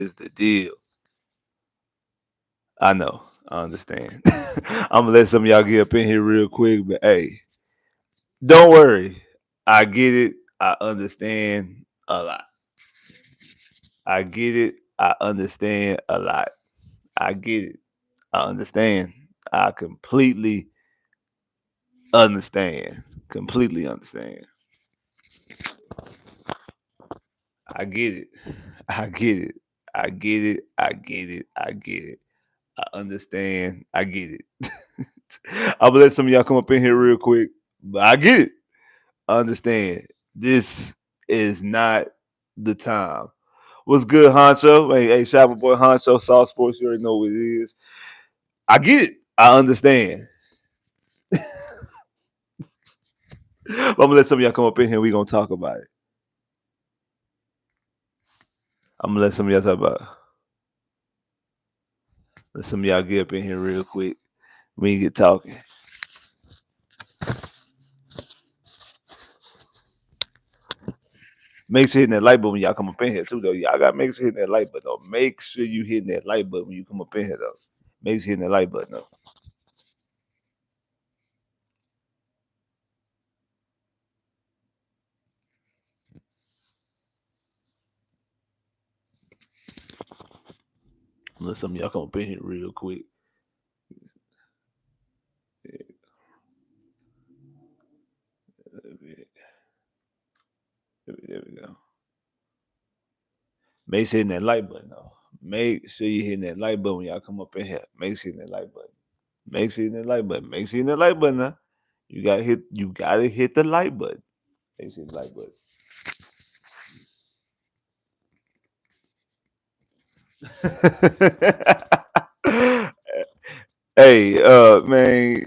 is the deal. I know. I understand. I'm gonna let some of y'all get up in here real quick, but hey, don't worry. I get it. I understand a lot. I get it. I understand a lot. I get it. I understand. I completely understand. Completely understand. I get it. I get it. I get it. I get it. I get it. I understand. I get it. I'm gonna let some of y'all come up in here real quick, but I get it. I understand. This is not the time. What's good, Honcho? Hey, shout out my boy Honcho, South Sports. You already know what it is. I get it. I understand. But I'm gonna let some of y'all come up in here. We gonna talk about it. I'm gonna let some of y'all talk about it. Let some of y'all get up in here real quick. We get talking. Make sure you hitting that like button when y'all come up in here too, though. Y'all gotta make sure you hitting that like button though. Make sure you hitting that like button when you come up in here though. Make sure you hitting that like button though. Let some of y'all come up in here real quick. There we go. Make sure you hitting that like button though. Make sure you hitting that like button when y'all come up in here. Make sure you hitting that like button. Make sure you hitting that like button. Make sure you hitting that like button now. You gotta hit the like button. Make sure you hit the like button. Hey, man,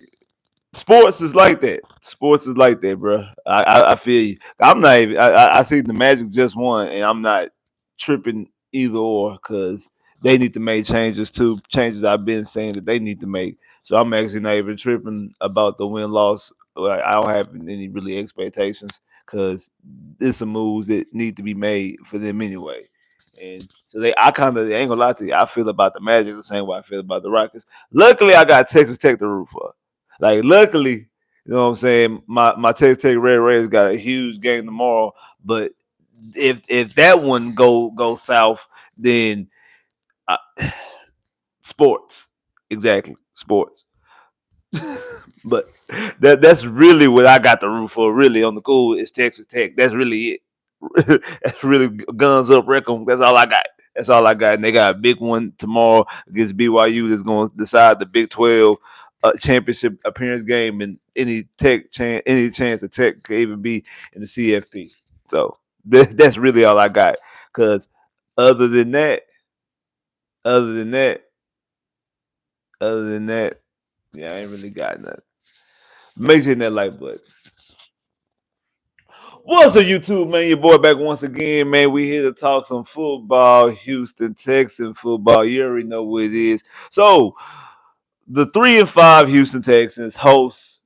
sports is like that. Sports is like that, bro. I feel you. I'm not even. I see the Magic just won, and I'm not tripping either or because they need to make changes too. Changes I've been saying that they need to make. So I'm actually not even tripping about the win loss. Like, I don't have any really expectations because there's some moves that need to be made for them anyway. And so I kind of ain't gonna lie to you. I feel about the Magic the same way I feel about the Rockets. Luckily, I got Texas Tech to root for. Like, luckily, you know what I'm saying. My Texas Tech Red Raiders got a huge game tomorrow, but if that one go south, then uh, sports, exactly, sports. But that's really what I got to root for. Really, on the cool is Texas Tech. That's really it. That's really guns up, Wreckham. That's all I got. That's all I got. And they got a big one tomorrow against BYU that's going to decide the Big 12 championship appearance game, and any chance that Tech could even be in the CFP. So that's really all I got. Because other than that, other than that, other than that, yeah, I ain't really got nothing. Make sure you hit that like button. What's up, YouTube, man? Your boy back once again, man. We here to talk some football, Houston Texan football. You already know what it is. So, the 3-5 Houston Texans host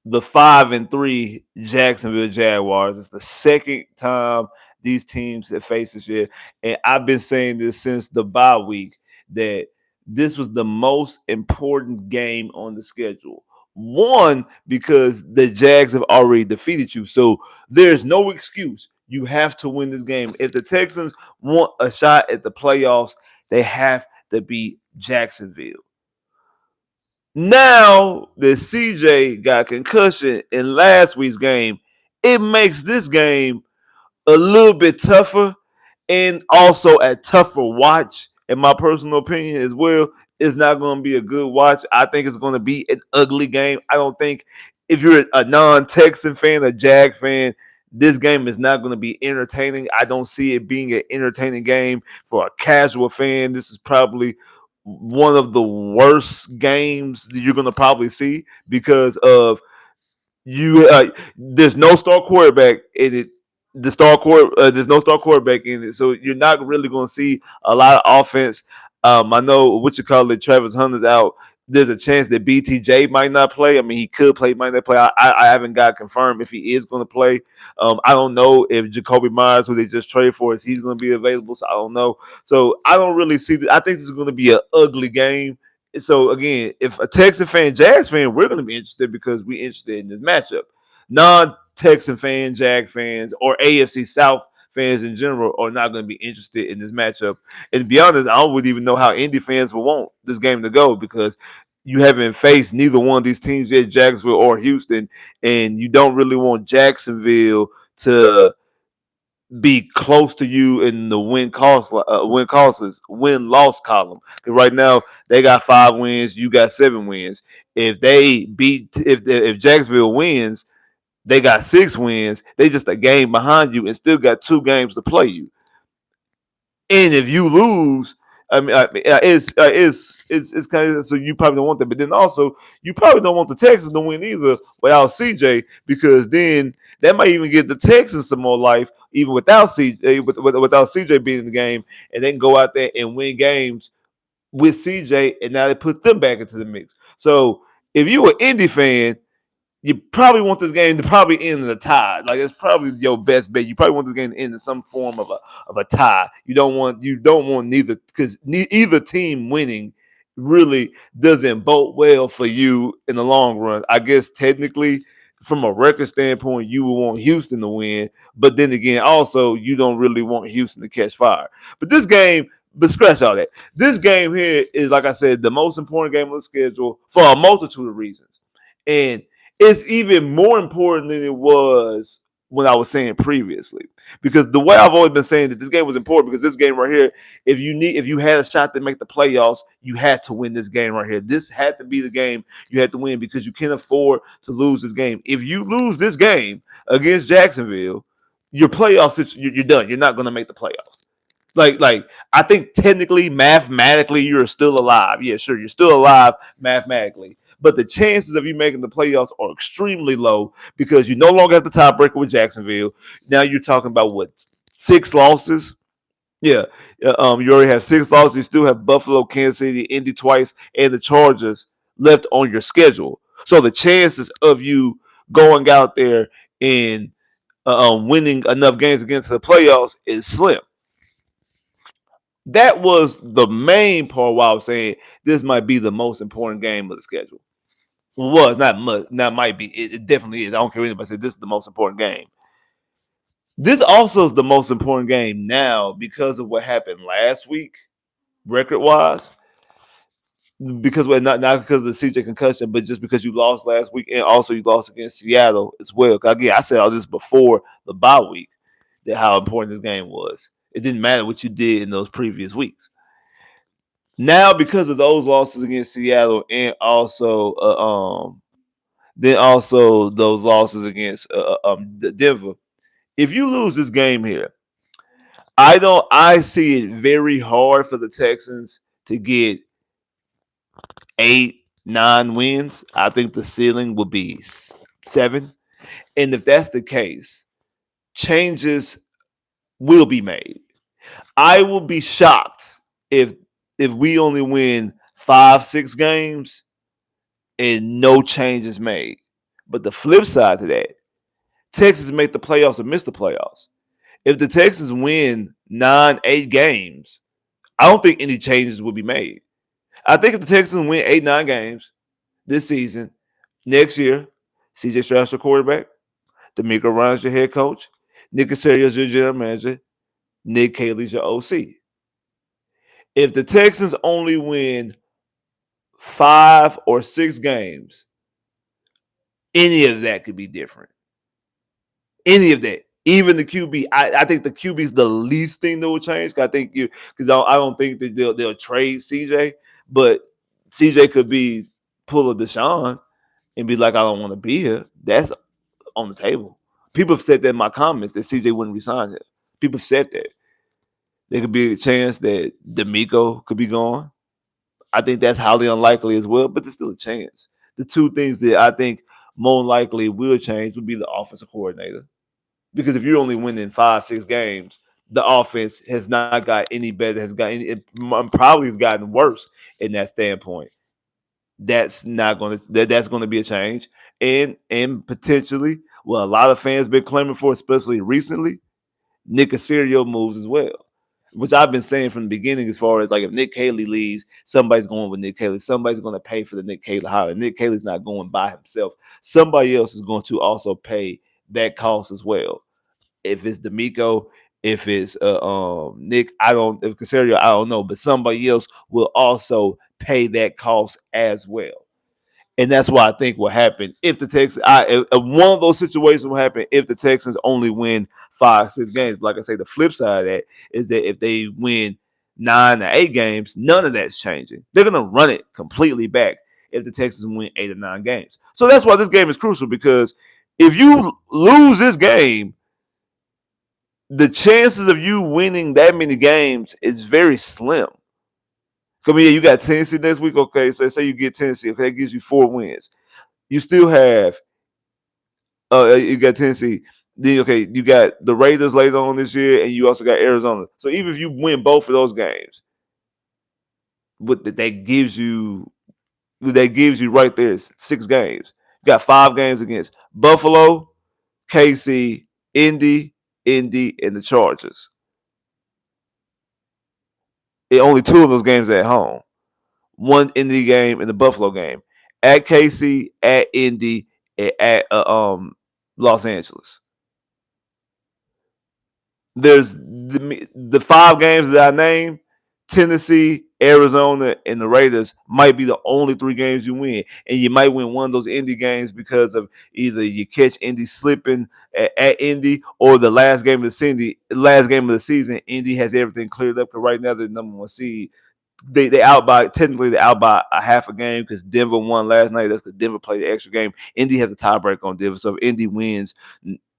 the 5-3 Jacksonville Jaguars. It's the second time these teams have faced this year, and I've been saying this since the bye week that this was the most important game on the schedule. One, because the Jags have already defeated you, so there's no excuse. You have to win this game. If the Texans want a shot at the playoffs, they have to beat Jacksonville. Now that CJ got concussion in last week's game, it makes this game a little bit tougher and also a tougher watch, in my personal opinion as well. It's not going to be a good watch. I think it's going to be an ugly game. I don't think if you're a non-Texan fan, a Jag fan, this game is not going to be entertaining. I don't see it being an entertaining game for a casual fan. This is probably one of the worst games that you're going to probably see because of you. There's no star quarterback in it. There's no star quarterback in it, so you're not really going to see a lot of offense. I know what you call it. Travis Hunter's out. there's a chance that BTJ might not play. I mean, he could play, might not play. I haven't got confirmed if he is going to play. I don't know if Jacoby Myers, who they just traded for, is he's going to be available. So I don't know. So I don't really see. I think this is going to be an ugly game. So again, if a Texan fan, Jags fan, we're going to be interested because we're interested in this matchup. Non-Texan fan, Jag fans, or AFC South fans in general are not going to be interested in this matchup. And to be honest, I wouldn't even know how Indy fans would want this game to go because you haven't faced neither one of these teams yet, Jacksonville or Houston, and you don't really want Jacksonville to be close to you in the win loss column. Because right now they got 5 wins, you got 7 wins. If Jacksonville wins, they got 6 wins. They just a game behind you and still got 2 games to play you. And if you lose, it's kind of so you probably don't want that. But then also you probably don't want the Texans to win either without CJ because then that might even give the Texans some more life even without without CJ being in the game, and they can go out there and win games with CJ, and now they put them back into the mix. So if you an Indy fan, you probably want this game to probably end in a tie. Like it's probably your best bet. You probably want this game to end in some form of a tie. You don't want neither because either team winning really doesn't bode well for you in the long run. I guess technically, from a record standpoint, you would want Houston to win, but then again, also you don't really want Houston to catch fire. But this game, but scratch all that. This game here is, like I said, the most important game of the schedule for a multitude of reasons, and it's even more important than it was when I was saying previously. Because the way I've always been saying that this game was important because this game right here, if you had a shot to make the playoffs, you had to win this game right here. This had to be the game you had to win because you can't afford to lose this game. If you lose this game against Jacksonville, your playoffs, you're done. You're not going to make the playoffs. Like I think technically, mathematically, you're still alive. Yeah, sure, you're still alive mathematically. But the chances of you making the playoffs are extremely low because you no longer have the tiebreaker with Jacksonville. Now you're talking about what 6 losses? Yeah, you already have 6 losses. You still have Buffalo, Kansas City, Indy twice, and the Chargers left on your schedule. So the chances of you going out there and winning enough games against the playoffs is slim. That was the main part why I was saying this might be the most important game of the schedule. Was not much. Now might be. It definitely is. I don't care what anybody says. This is the most important game. This also is the most important game now because of what happened last week, record wise. Because not because of the CJ concussion, but just because you lost last week and also you lost against Seattle as well. Again, I said all this before the bye week that how important this game was. It didn't matter what you did in those previous weeks. Now, because of those losses against Seattle and also those losses against Denver, if you lose this game here, I see it very hard for the Texans to get 8, 9 wins. I think the ceiling will be 7, and if that's the case, changes will be made. I will be shocked if we only win 5, 6 games and no changes made. But the flip side to that, Texas make the playoffs or miss the playoffs. If the Texans win 9, 8 games, I don't think any changes will be made. I think if the Texans win 8, 9 games this season, next year, CJ Stroud's your quarterback, D'Amico Ryans your head coach, Nick Caserio's your general manager, Nick Caley's your OC. If the Texans only win 5 or 6 games, any of that could be different. Any of that, even the QB. I think the QB is the least thing that will change. I think because I don't think that they'll trade CJ, but CJ could be pull a Deshaun and be like, I don't want to be here. That's on the table. People have said that in my comments that CJ wouldn't resign here. People have said that. There could be a chance that D'Amico could be gone. I think that's highly unlikely as well, but there's still a chance. The two things that I think more likely will change would be the offensive coordinator. Because if you're only winning 5, 6 games, the offense has not got any better. Has got any. It probably has gotten worse in that standpoint. That's not going to that's going to be a change, and potentially, well, a lot of fans been claiming for, especially recently, Nick Casario moves as well, which I've been saying from the beginning. As far as like if Nick Caley leaves, somebody's going with Nick Caley. Somebody's going to pay for the Nick Caley hire. Nick Caley's not going by himself. Somebody else is going to also pay that cost as well. If it's D'Amico, if it's Nick, if Casario, I don't know, but somebody else will also pay that cost as well. And that's why I think will happen if the Texans, if one of those situations will happen if the Texans only win 5, 6 games. Like I say, the flip side of that is that if they win 9 or 8 games, none of that's changing. They're gonna run it completely back if the Texans win 8 or 9 games. So that's why this game is crucial, because if you lose this game, the chances of you winning that many games is very slim. Come here, you got Tennessee next week. Okay, so say you get Tennessee. Okay, that gives you 4 wins. You still have you got Tennessee. Then okay, you got the Raiders later on this year, and you also got Arizona. So even if you win both of those games, what that gives you right there is 6 games. You got 5 games against Buffalo, KC, Indy, and the Chargers. And only 2 of those games are at home. One Indy game and the Buffalo game. At KC, at Indy, and at Los Angeles. There's the 5 games that I named. Tennessee, Arizona, and the Raiders might be the only 3 games you win, and you might win one of those Indy games because of either you catch Indy slipping at Indy, or the last game of the season, Indy has everything cleared up because right now they're the number 1 seed. They out by a half a game because Denver won last night. That's because Denver played the extra game. Indy has a tiebreak on Denver, so if Indy wins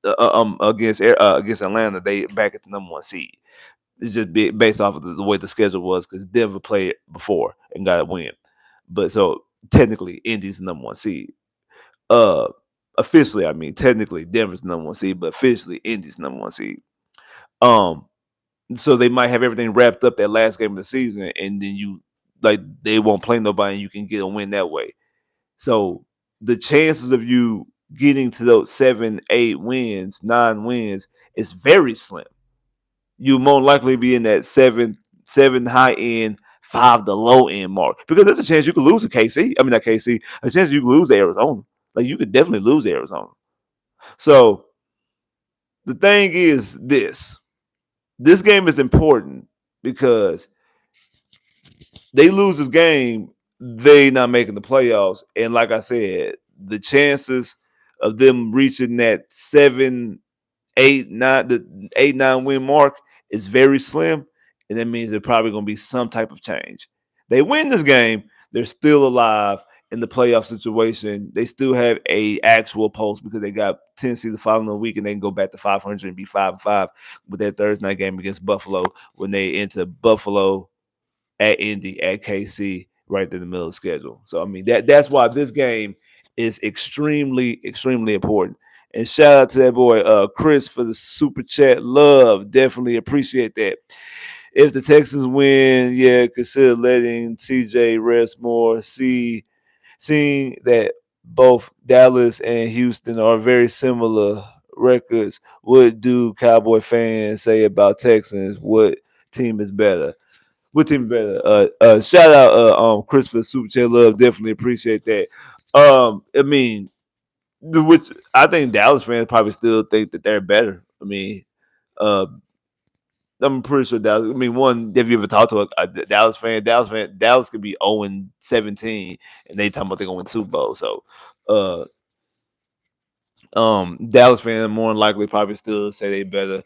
against Atlanta, they back at the number 1 seed. It's just based off of the way the schedule was because Denver played before and got a win. But so technically, Indy's the number 1 seed. Officially, I mean, technically Denver's the number 1 seed, but officially Indy's the number 1 seed. So they might have everything wrapped up that last game of the season, and then they won't play nobody, and you can get a win that way. So the chances of you getting to those 7, 8 wins, 9 wins is very slim. You more likely be in that 7 high end, 5 the low end mark, because there's a chance you could lose to KC. I mean, not KC. A chance you could lose to Arizona. Like you could definitely lose to Arizona. So the thing is this. This game is important because they lose this game, they not making the playoffs. And like I said, the chances of them reaching that 7, 8, 9, the 8, 9 win mark is very slim. And that means there's probably going to be some type of change. They win this game, they're still alive in the playoff situation. They still have a actual pulse because they got Tennessee the following week, and they can go back to 500 and be 5-5 with that Thursday night game against Buffalo when they enter Buffalo, at Indy, at KC, right in the middle of the schedule. So I mean that's why this game is extremely, extremely important. And shout out to that boy Chris for the super chat. Love, definitely appreciate that. If the Texans win, yeah, consider letting TJ rest more. Seeing that both Dallas and Houston are very similar records, what do Cowboy fans say about Texans? What team is better? What team better? Shout out Christopher Super Chat Love. Definitely appreciate that. I mean, which I think Dallas fans probably still think that they're better. I mean, uh, I'm pretty sure Dallas. I mean, one, if you ever talked to a Dallas fan, Dallas could be 0-17, and they talking about they're going to win Super Bowl. So, uh, Dallas fans more than likely probably still say they better.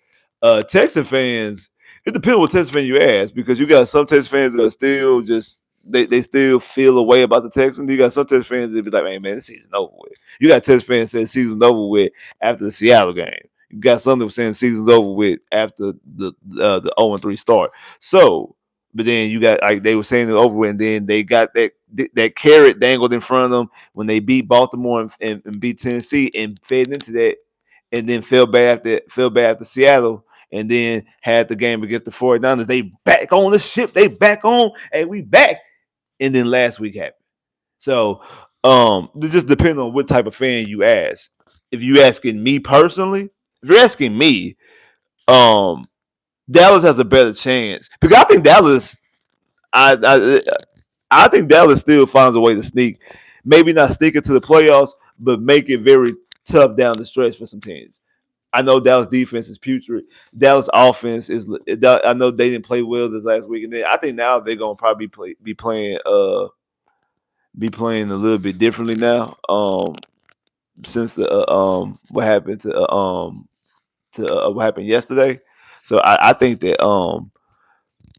Texas fans, it depends what Texas fan you ask, because you got some Texas fans that are still just they still feel a way about the Texans. You got some Texas fans that be like, man, this season's over with. You got Texas fans saying season's over with after the Seattle game. You got some that were saying season's over with after the 0-3 start. So, but then you got, like they were saying it's over with, and then they got that carrot dangled in front of them when they beat Baltimore and beat Tennessee, and fed into that, and then fell back after Seattle, and then had the game against the 49ers. They back on the ship. They back on. Hey, we back. And then last week happened. So it just depends on what type of fan you ask. If you asking me personally, if you're asking me, um, Dallas has a better chance because I think Dallas, I I think Dallas still finds a way to sneak, maybe not sneak into the playoffs, but make it very tough down the stretch for some teams. I know Dallas defense is putrid. Dallas offense is. I know they didn't play well this last week, and then I think now they're gonna probably be playing a little bit differently now. Since the what happened to what happened yesterday, so I think that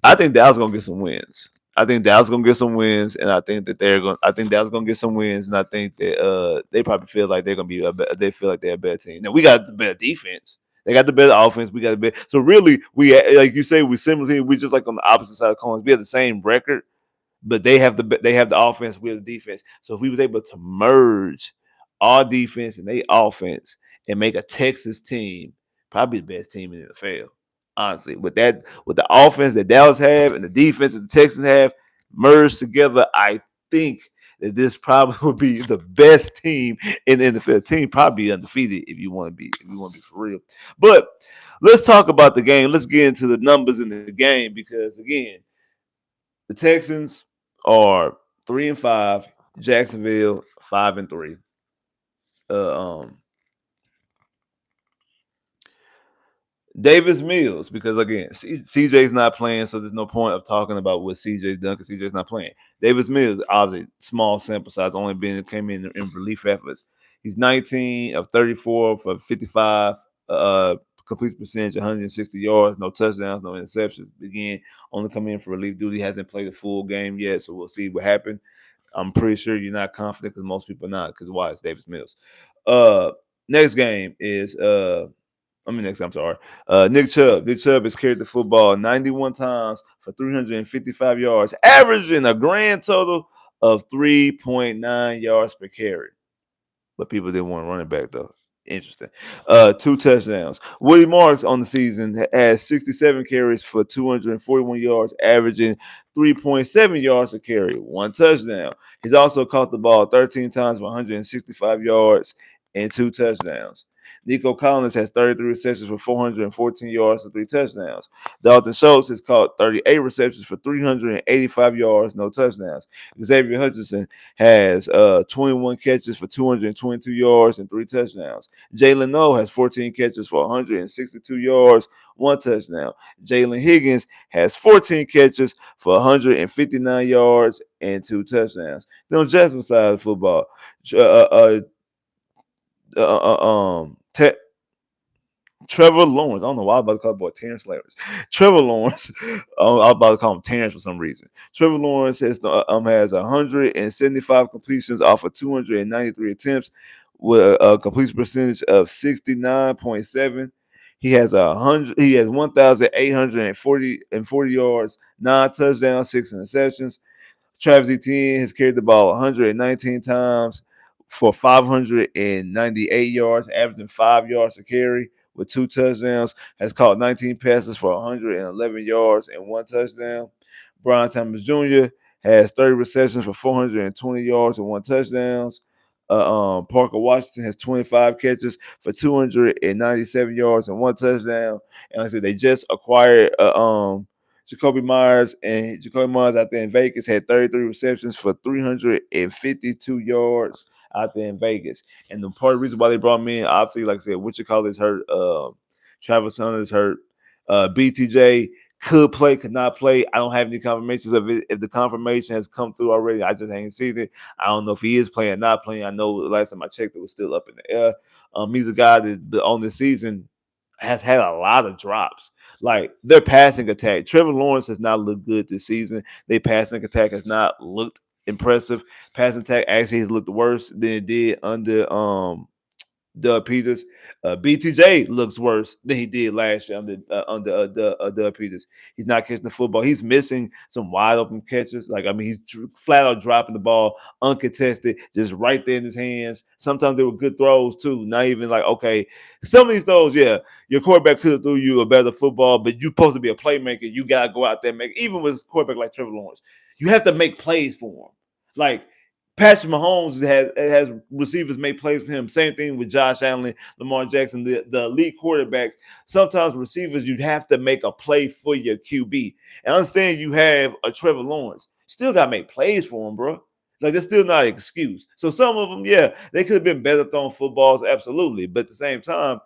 I think Dallas gonna get some wins. I think Dallas gonna get some wins, and I think that they're going. I think Dallas gonna get some wins, and I think that they probably feel like they're gonna be. They feel like they're a better team. Now we got the better defense. They got the better offense. We got the better. So really, we like you say, we similarly we just like on the opposite side of coins. We have the same record, but they have the offense, we have the defense. So if we was able to merge our defense and their offense and make a Texas team, probably the best team in the NFL. Honestly, with the offense that Dallas have and the defense that the Texans have merged together, I think that this probably would be the best team in the NFL. Team probably undefeated if you want to be for real. But let's talk about the game. Let's get into the numbers in the game because again, the Texans are 3-5. Jacksonville 5-3. Uh, um, Davis Mills, because again, CJ's not playing, so there's no point of talking about what CJ's done because CJ's not playing. Davis Mills, obviously, small sample size, only came in relief efforts. He's 19 of 34 for 55, complete percentage, 160 yards, no touchdowns, no interceptions. Again, only come in for relief duty, hasn't played a full game yet, so we'll see what happens. I'm pretty sure you're not confident because most people are not. Because why? It's Davis Mills. Uh, next game is next. I'm sorry. Nick Chubb. Nick Chubb has carried the football 91 times for 355 yards, averaging a grand total of 3.9 yards per carry. But people didn't want to run it back though. Interesting. Two touchdowns. Woody Marks on the season has 67 carries for 241 yards, averaging 3.7 yards a carry, one touchdown. He's also caught the ball 13 times for 165 yards and two touchdowns. Nico Collins has 33 receptions for 414 yards and three touchdowns. Dalton Schultz has caught 38 receptions for 385 yards, no touchdowns. Xavier Hutchinson has 21 catches for 222 yards and three touchdowns. Jalen Noe has 14 catches for 162 yards, one touchdown. Jalen Higgins has 14 catches for 159 yards and two touchdowns. Then on Jacksonville side of the football, Te- Trevor Lawrence. I don't know why I'm about to call the boy Terrence Lawrence. Trevor Lawrence. I'm about to call him Terrence for some reason. Trevor Lawrence has 175 completions off of 293 attempts with a completion percentage of 69.7. He has 1,840 yards, 9 touchdowns, 6 interceptions. Travis Etienne has carried the ball 119 times for 598 yards, averaging 5 yards a carry with two touchdowns. Has caught 19 passes for 111 yards and one touchdown. Brian Thomas Jr. has 30 receptions for 420 yards and one touchdown. Parker Washington has 25 catches for 297 yards and one touchdown. And like I said, they just acquired Jacoby Myers, and Jacoby Myers out there in Vegas had 33 receptions for 352 yards out there in Vegas. And the part of the reason why they brought him in, obviously, like I said, what you call is hurt. Travis Hunter is hurt. BTJ could play, could not play. I don't have any confirmations of it. If the confirmation has come through already, I just ain't seen it. I don't know if he is playing or not playing. I know the last time I checked, it was still up in the air. He's a guy that on this season has had a lot of drops. Like their passing attack, Trevor Lawrence has not looked good this season. Their passing attack has not looked impressive. Passing attack actually has looked worse than it did under Doug Peters. BTJ looks worse than he did last year under Doug Peters. He's not catching the football. He's missing some wide open catches. Like I mean, he's flat out dropping the ball uncontested, just right there in his hands. Sometimes they were good throws too. Not even like okay, some of these throws, yeah, your quarterback could have threw you a better football, but you're supposed to be a playmaker. You gotta go out there and make. Even with a quarterback like Trevor Lawrence, you have to make plays for him. Like Patrick Mahomes has receivers make plays for him. Same thing with Josh Allen, Lamar Jackson, the elite quarterbacks. Sometimes receivers, you have to make a play for your QB. And I understand you have a Trevor Lawrence. Still got to make plays for him, bro. Like, that's still not an excuse. So some of them, yeah, they could have been better throwing footballs, absolutely. But at the same time,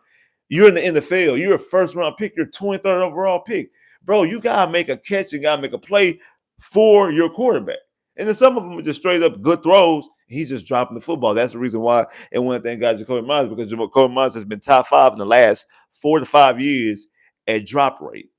you're in the NFL. You're a first round pick. You're 23rd overall pick. Bro, you got to make a catch and got to make a play for your quarterback. And then some of them are just straight up good throws. He's just dropping the football. That's the reason why. And one thing got Jacoby Myers, because Jacoby Myers has been top 5 in the last 4 to 5 years at drop rate,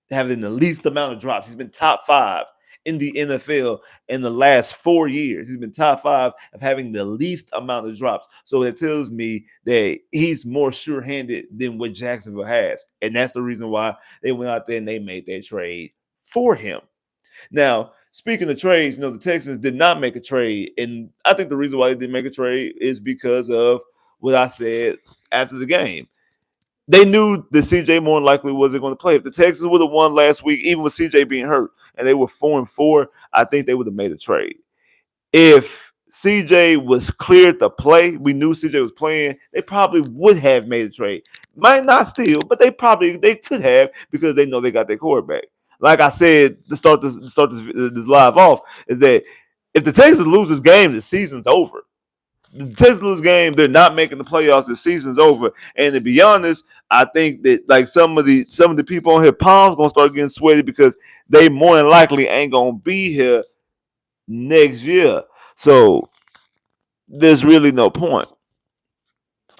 having the least amount of drops. He's been top 5 in the NFL in the last 4 years. He's been top 5 of having the least amount of drops. So that tells me that he's more sure-handed than what Jacksonville has. And that's the reason why they went out there and they made that trade for him. Now, speaking of trades, the Texans did not make a trade. And I think the reason why they didn't make a trade is because of what I said after the game. They knew that CJ more than likely wasn't going to play. If the Texans would have won last week, even with CJ being hurt, and they were 4-4, I think they would have made a trade. If CJ was cleared to play, we knew CJ was playing, they probably would have made a trade. Might not still, but they could have, because they know they got their quarterback. Like I said to start this live off, is that if the Texans lose this game, the season's over. The Texans game, they're not making the playoffs. The season's over. And to be honest, I think that like some of the people on here, palms gonna start getting sweaty, because they more than likely ain't gonna be here next year. So there's really no point.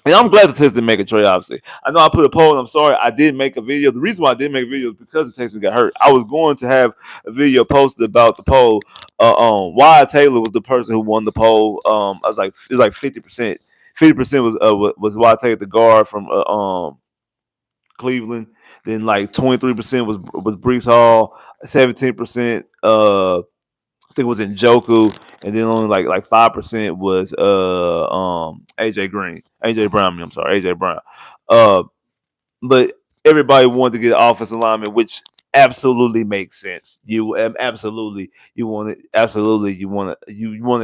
And I'm glad the Texans didn't make a trade, obviously. I know I put a poll, and I'm sorry, I did make a video. The reason why I didn't make a video is because the Texans got hurt. I was going to have a video posted about the poll. Wyatt Taylor was the person who won the poll. I was like, it was like 50%. 50% was Wyatt Taylor, the guard from Cleveland. Then like 23% was Brees Hall. 17% I think it was Njoku, and then only like 5% was AJ Brown. I'm sorry, AJ Brown. But everybody wanted to get offensive lineman, which absolutely makes sense. You want the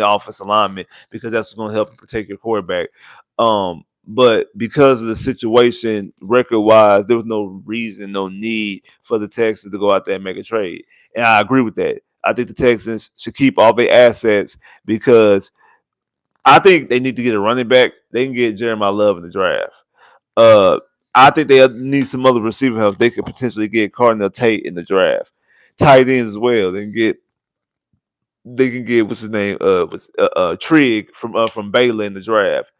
offensive lineman, because that's what's going to help protect your quarterback. But because of the situation record wise, there was no reason, no need for the Texans to go out there and make a trade. And I agree with that. I think the Texans should keep all their assets, because I think they need to get a running back. They can get Jeremiah Love in the draft. I think they need some other receiver help. They could potentially get Cardinal Tate in the draft. Tight ends as well. They can get what's his name? Trigg from Baylor in the draft.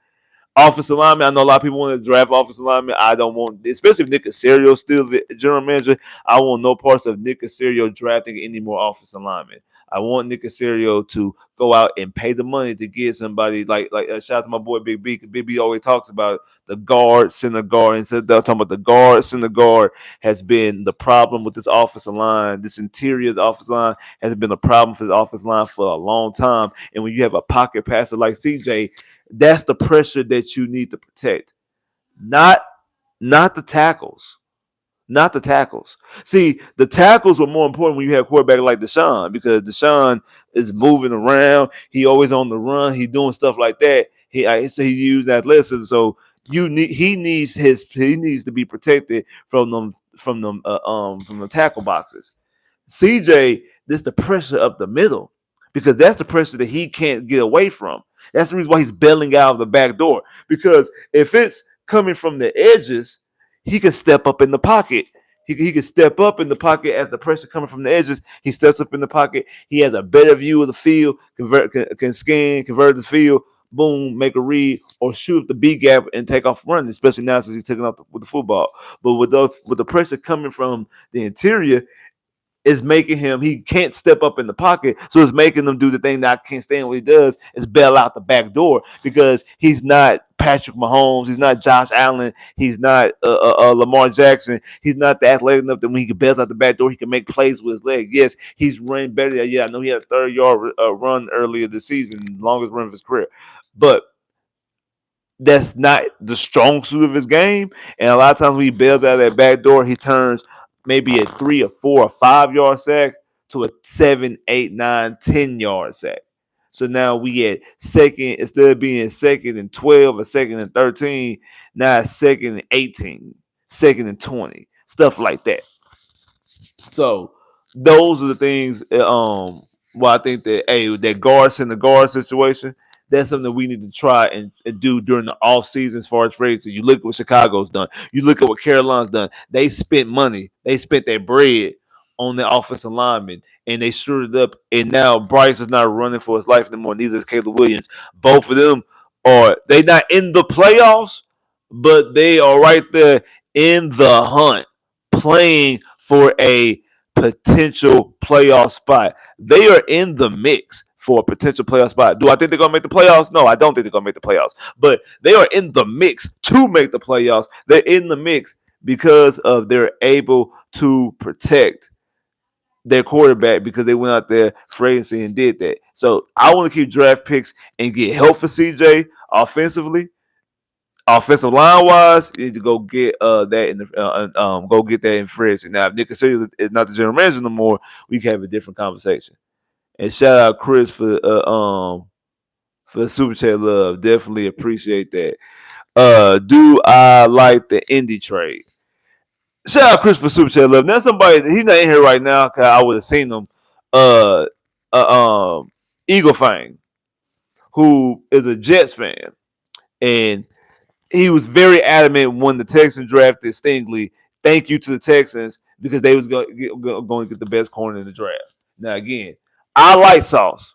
Offensive lineman, I know a lot of people want to draft offensive lineman. I don't want, especially if Nick Caserio is still the general manager, I want no parts of Nick Caserio drafting any more offensive linemen. I want Nick Caserio to go out and pay the money to get somebody like shout out to my boy Big B. Big B always talks about the guard, center guard, and said they're talking about the guard, center guard has been the problem with this offensive line. This interior offensive line has been a problem for the offensive line for a long time. And when you have a pocket passer like CJ, that's the pressure that you need to protect. Not the tackles. Not the tackles. See, the tackles were more important when you had a quarterback like Deshaun, because Deshaun is moving around. He always on the run. He doing stuff like that. So he used athleticism. So he needs to be protected from the tackle boxes. CJ, this the pressure up the middle, because that's the pressure that he can't get away from. That's the reason why he's bailing out of the back door. Because if it's coming from the edges, he can step up in the pocket. He can step up in the pocket as the pressure coming from the edges. He steps up in the pocket. He has a better view of the field, can scan, convert the field, boom, make a read, or shoot the B gap and take off running, especially now since he's taking off with the football. But with the pressure coming from the interior, is making he can't step up in the pocket. So it's making them do the thing that I can't stand what he does, is bail out the back door, because he's not Patrick Mahomes. He's not Josh Allen. He's not Lamar Jackson. He's not the athletic enough that when he can bail out the back door, he can make plays with his leg. Yes, he's running better. Yeah, I know he had a 30-yard run earlier this season, longest run of his career. But that's not the strong suit of his game. And a lot of times when he bails out of that back door, he turns maybe a 3 or 4 or 5 yard sack to a 7, 8, 9, 10 yard sack. So now we at second, instead of being second and 12 or second and 13, now it's second and 18, second and 20, stuff like that. So those are the things. Well, I think that that guards in the guard situation, that's something that we need to try and do during the off season as far as free agency. You look at what Chicago's done. You look at what Carolina's done. They spent money. They spent their bread on their offensive lineman, and they screwed it up. And now Bryce is not running for his life anymore. Neither is Caleb Williams. Both of them they not in the playoffs, but they are right there in the hunt, playing for a potential playoff spot. They are in the mix for a potential playoff spot. Do I think they're going to make the playoffs? No, I don't think they're going to make the playoffs. But they are in the mix to make the playoffs. They're in the mix because of they're able to protect their quarterback because they went out there free agency and did that. So I want to keep draft picks and get help for CJ offensively. Offensive line wise, you need to go get that in the go get that in free agency. Now, if Nick Casario is not the general manager no more, we can have a different conversation. And shout out Chris for the super chat love. Definitely appreciate that. Do I like the indie trade? Shout out Chris for super chat love. Now somebody he's not in here right now because I would have seen him. Uh, Eagle Fang, who is a Jets fan, and he was very adamant when the Texans drafted Stingley. Thank you to the Texans because they was going to get the best corner in the draft. Now again, I like Sauce.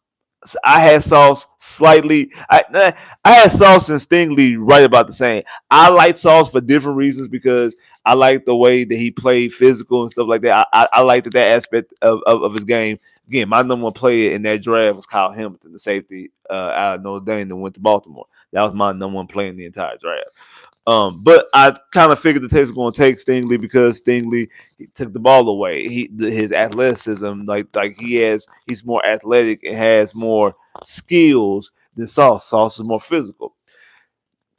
I had Sauce slightly. I had Sauce and Stingley right about the same. I like Sauce for different reasons because I like the way that he played physical and stuff like that. I liked that aspect of his game. Again, my number one player in that draft was Kyle Hamilton, the safety out of Notre Dame that went to Baltimore. That was my number one player in the entire draft. But I kind of figured the Texans were going to take Stingley because Stingley he took the ball away. His athleticism, he's more athletic and has more skills than Sauce. Sauce is more physical.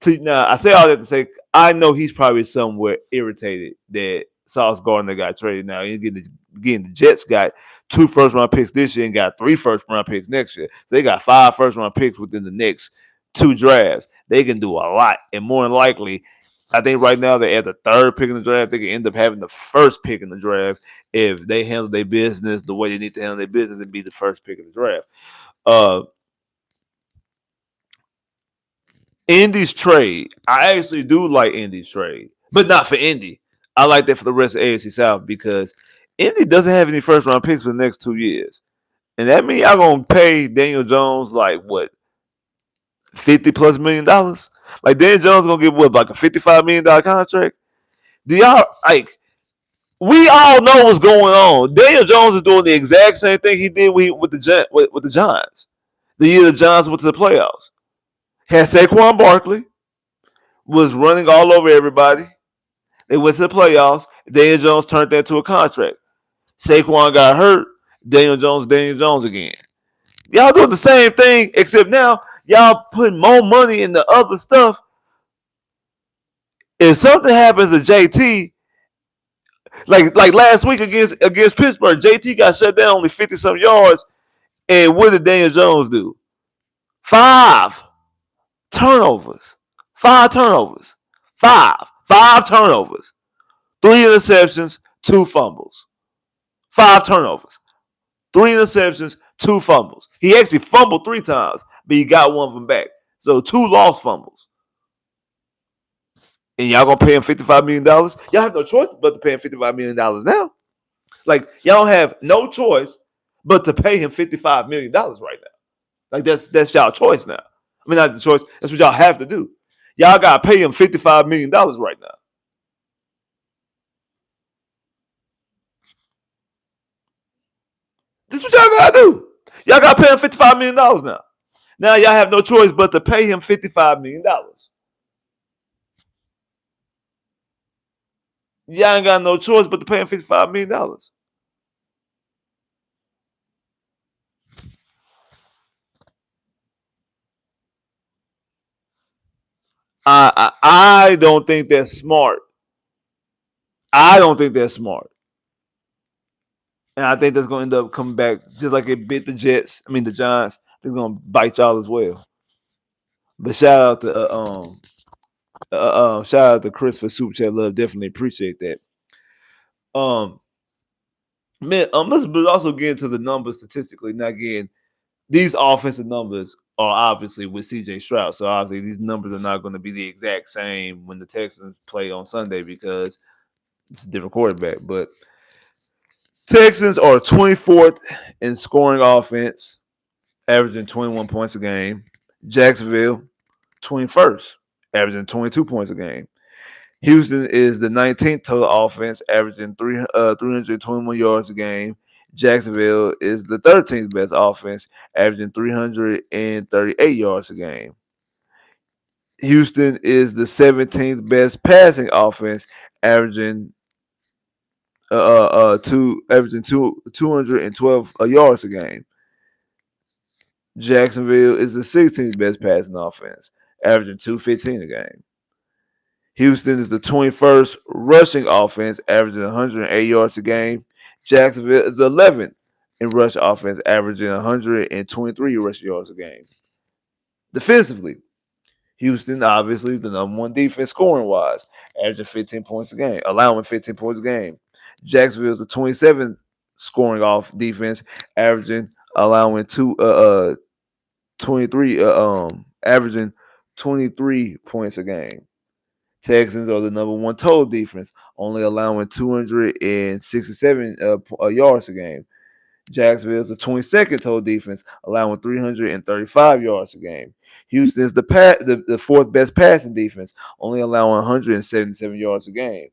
Now, I say all that to say I know he's probably somewhere irritated that Sauce Gardner got traded. Now, again, the Jets got 2 first-round picks this year and got 3 first-round picks next year. So they got 5 first-round picks within the next 2 drafts. They can do a lot. And more than likely, I think right now they're at the 3rd pick in the draft. They can end up having the 1st pick in the draft if they handle their business the way they need to handle their business and be the 1st pick in the draft. Indy's trade. I actually do like Indy's trade, but not for Indy. I like that for the rest of AFC South because Indy doesn't have any first round picks for the next 2 years. And that means I'm gonna pay Daniel Jones like what $50+ million. Like Daniel Jones gonna get what like a $55 million contract. Do y'all like? We all know what's going on. Daniel Jones is doing the exact same thing he did with the Giants. The year the Giants went to the playoffs. Had Saquon Barkley, was running all over everybody. They went to the playoffs. Daniel Jones turned that into a contract. Saquon got hurt. Daniel Jones again. Y'all doing the same thing, except now y'all putting more money in the other stuff. If something happens to JT, like last week against Pittsburgh, JT got shut down only 50-some yards. And what did Daniel Jones do? 5 turnovers. 5 turnovers. 5 turnovers. 3 interceptions, 2 fumbles. 5 turnovers. 3 interceptions, 2 fumbles. He actually fumbled 3 times, but he got one of them back. So 2 lost fumbles. And y'all gonna pay him $55 million? Y'all have no choice but to pay him $55 million now. Like, y'all have no choice but to pay him $55 million right now. Like, that's y'all choice now. I mean, not the choice. That's what y'all have to do. Y'all gotta pay him $55 million right now. This is what y'all gotta do. Y'all gotta pay him $55 million now. Now y'all have no choice but to pay him $55 million. Y'all ain't got no choice but to pay him $55 million. I don't think that's smart. I don't think that's smart. And I think that's going to end up coming back just like it bit the Giants. they're gonna bite y'all as well. But shout out to Chris for Super Chat Love. Definitely appreciate that. Um, man, let's also get into the numbers statistically. Now, again, these offensive numbers are obviously with CJ Stroud. So obviously these numbers are not going to be the exact same when the Texans play on Sunday because it's a different quarterback. But Texans are 24th in scoring offense, averaging 21 points a game. Jacksonville, 21st, averaging 22 points a game. Houston is the 19th total offense, averaging 321 yards a game. Jacksonville is the 13th best offense, averaging 338 yards a game. Houston is the 17th best passing offense, averaging averaging 212 yards a game. Jacksonville is the 16th best passing offense, averaging 215 a game. Houston is the 21st rushing offense, averaging 108 yards a game. Jacksonville is 11th in rush offense, averaging 123 rushing yards a game. Defensively, Houston obviously is the number one defense scoring wise, averaging 15 points a game, allowing 15 points a game. Jacksonville is the 27th scoring off defense, averaging allowing 23 averaging 23 points a game. Texans are the number one total defense, only allowing 267 yards a game. Jacksonville is the 22nd total defense, allowing 335 yards a game. Houston is the fourth best passing defense, only allowing 177 yards a game.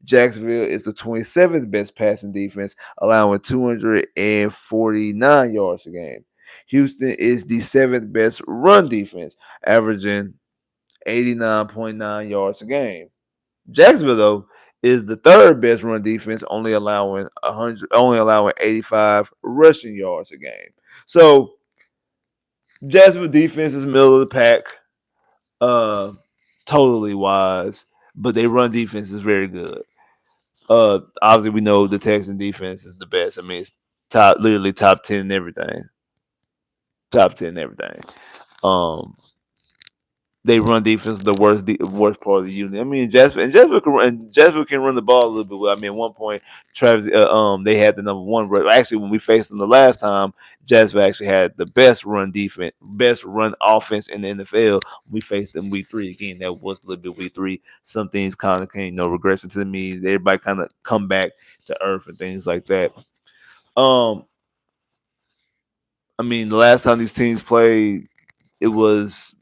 Jacksonville is the 27th best passing defense, allowing 249 yards a game. Houston is the seventh best run defense, averaging 89.9 yards a game. Jacksonville, though, is the third best run defense, only allowing 85 rushing yards a game. So Jacksonville defense is middle of the pack, totally wise, but they run defense is very good. Obviously we know the Texan defense is the best. I mean, it's literally top 10 in everything. Top 10 in everything. They run defense the worst part of the unit. I mean, Jacksonville can run the ball a little bit. Well, I mean, at one point, Travis, they had the number one. Actually, when we faced them the last time, Jacksonville actually had the best run defense, best run offense in the NFL. We faced them week 3 again. That was a little bit week 3. Some things kind of came, regression to the means. Everybody kind of come back to earth and things like that. I mean, the last time these teams played, it was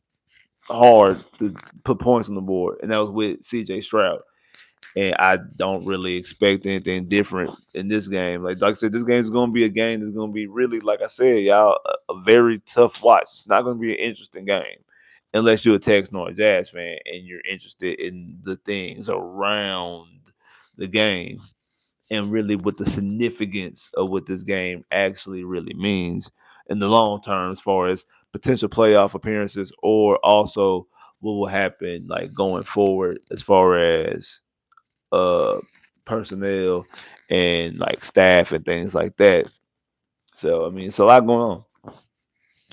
hard to put points on the board, and that was with CJ Stroud. And I don't really expect anything different in this game. Like I said, this game is going to be a game that's going to be really, like I said, y'all, a very tough watch. It's not going to be an interesting game unless you're a Texans or a Jazz fan and you're interested in the things around the game and really what the significance of what this game actually really means in the long term as far as potential playoff appearances or also what will happen like going forward as far as personnel and like staff and things like that. So I mean it's a lot going on.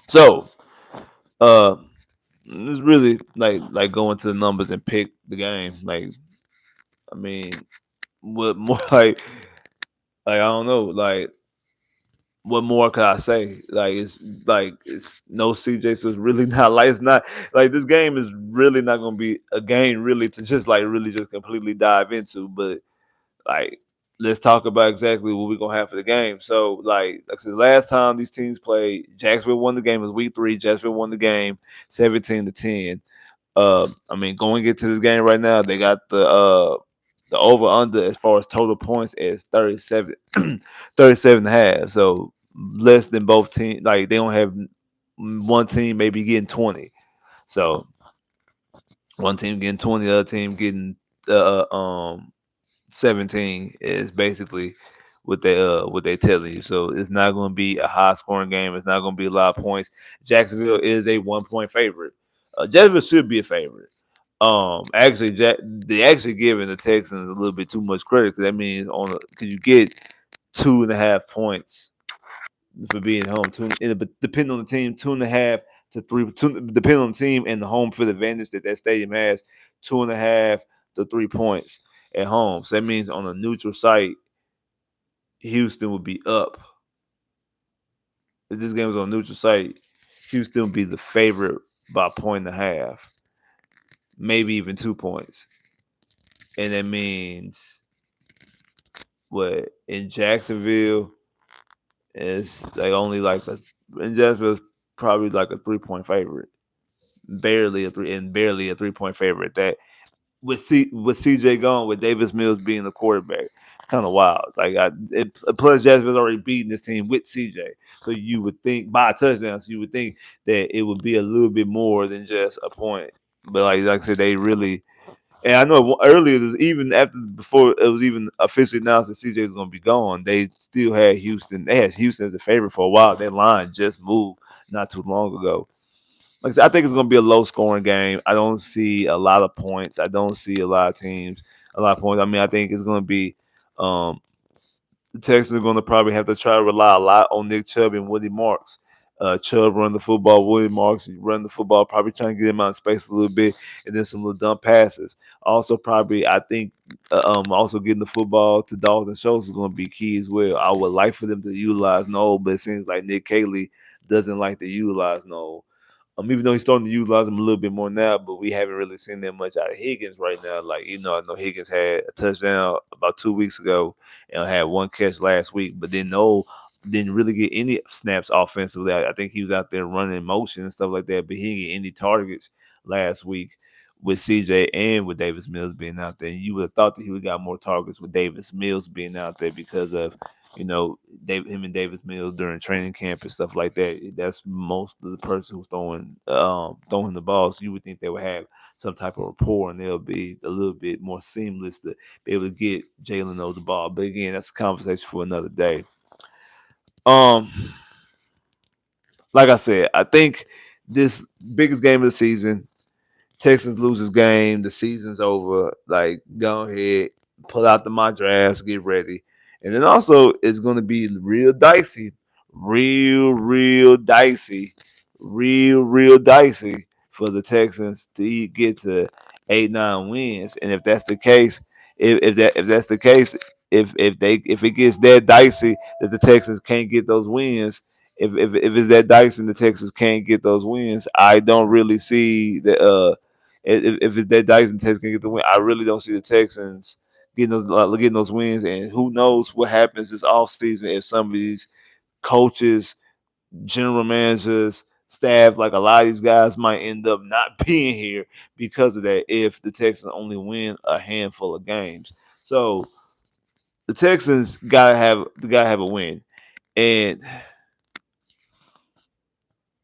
So it's really like going to the numbers and pick the game. Like I mean what more like I don't know, like what more could I say? It's no CJ, so it's really not like it's not like this game is really not gonna be a game really to just like really just completely dive into. But like let's talk about exactly what we're gonna have for the game. So like I said, the last time these teams played, Jacksonville won the game. It was week 3. Jacksonville won the game 17-10. I mean, going into this game right now, they got the over under as far as total points is 37, 37 and a half. So less than both teams. Like they don't have one team maybe getting 20. So one team getting 20, the other team getting 17 is basically what they telling you. So it's not going to be a high scoring game. It's not going to be a lot of points. Jacksonville is a 1-point favorite. Jacksonville should be a favorite. Actually, they actually giving the Texans a little bit too much credit because that means because you get 2.5 points for being home. But depending on the team, 2.5 to 3. Depending on the team and the home field advantage that stadium has, 2.5 to 3 points at home. So that means on a neutral site, Houston would be up. If this game was on a neutral site, Houston would be the favorite by 1.5, maybe even 2 points. And that means what in Jacksonville it's like only like in Jacksonville probably like a 3 point favorite, barely a 3 point favorite. That with CJ gone, with Davis Mills being the quarterback, it's kind of wild. Plus Jacksonville's already beaten this team with CJ, so you would think by a touchdown, so you would think that it would be a little bit more than just a point. But like I said, they really. And I know earlier, even before it was even officially announced that CJ was going to be gone, they still had Houston. They had Houston as a favorite for a while. That line just moved not too long ago. Like I think it's going to be a low scoring game. I don't see a lot of points. I don't see a lot of teams, a lot of points. I mean, I think it's going to be um, the Texans are going to probably have to try to rely a lot on Nick Chubb and Woody Marks. Chubb run the football, Woody Marks run the football, probably trying to get him out of space a little bit, and then some little dump passes. Also, probably I think also getting the football to Dalton Schultz is going to be key as well. I would like for them to utilize Noel, but it seems like Nick Caley doesn't like to utilize Noel. Even though he's starting to utilize him a little bit more now, but we haven't really seen that much out of Higgins right now. Like, I know Higgins had a touchdown about 2 weeks ago and had one catch last week, but then didn't really get any snaps offensively. I think he was out there running in motion and stuff like that, but he didn't get any targets last week with CJ and with Davis Mills being out there. You would have thought that he would have got more targets with Davis Mills being out there because of him and Davis Mills during training camp and stuff like that. That's most of the person who's throwing the balls. You would think they would have some type of rapport and they'll be a little bit more seamless to be able to get Jalen the ball. But again, that's a conversation for another day. Um, like I said, I think this biggest game of the season, Texans loses game, the season's over. Like, go ahead, pull out the mock drafts, get ready. And then also, it's going to be real dicey, real dicey, real dicey for the Texans to get to 8-9 wins. And if that's the case, if that's the case, if it gets that dicey that the Texans can't get those wins, if it's that dicey and the Texans can't get those wins, I don't really see the if it's that Dyson Texans can get the win, I really don't see the Texans getting those wins. And who knows what happens this offseason if some of these coaches, general managers, staff, like a lot of these guys might end up not being here because of that if the Texans only win a handful of games. So the Texans gotta have a win. And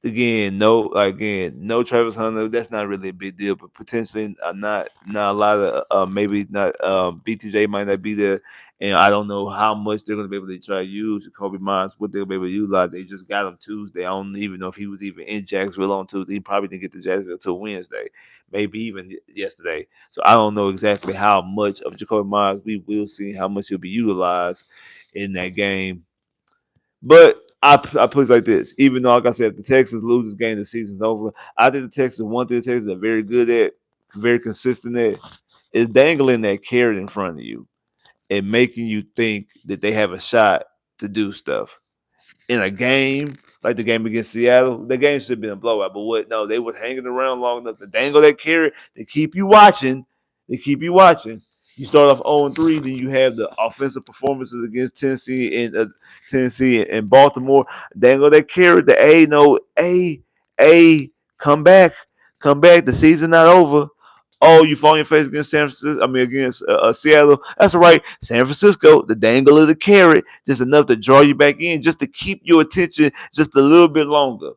no Travis Hunter. That's not really a big deal, but potentially not a lot of maybe not BTJ might not be there, and I don't know how much they're going to be able to try to use Kobe Myers. What they'll be able to utilize. They just got him Tuesday. I don't even know if he was even in Jacksonville on Tuesday. He probably didn't get to Jacksonville until Wednesday, maybe even yesterday. So I don't know exactly how much of Jacoby Myers we will see, how much he'll be utilized in that game. But I put it like this: even though, like I said, if the Texans lose this game, the season's over. I think the Texans, one thing the Texans are very good at, very consistent at, is dangling that carrot in front of you and making you think that they have a shot to do stuff in a game like the game against Seattle. The game should have been a blowout, but what? No, they was hanging around long enough to dangle that carrot. They keep you watching. They keep you watching. You start off 0-3, then you have the offensive performances against Tennessee and Baltimore. Dangle that carrot. A, come back, come back. The season not over. Oh, you fall on your face against San Francisco. I mean, against Seattle. That's right. San Francisco, the dangle of the carrot, just enough to draw you back in, just to keep your attention just a little bit longer.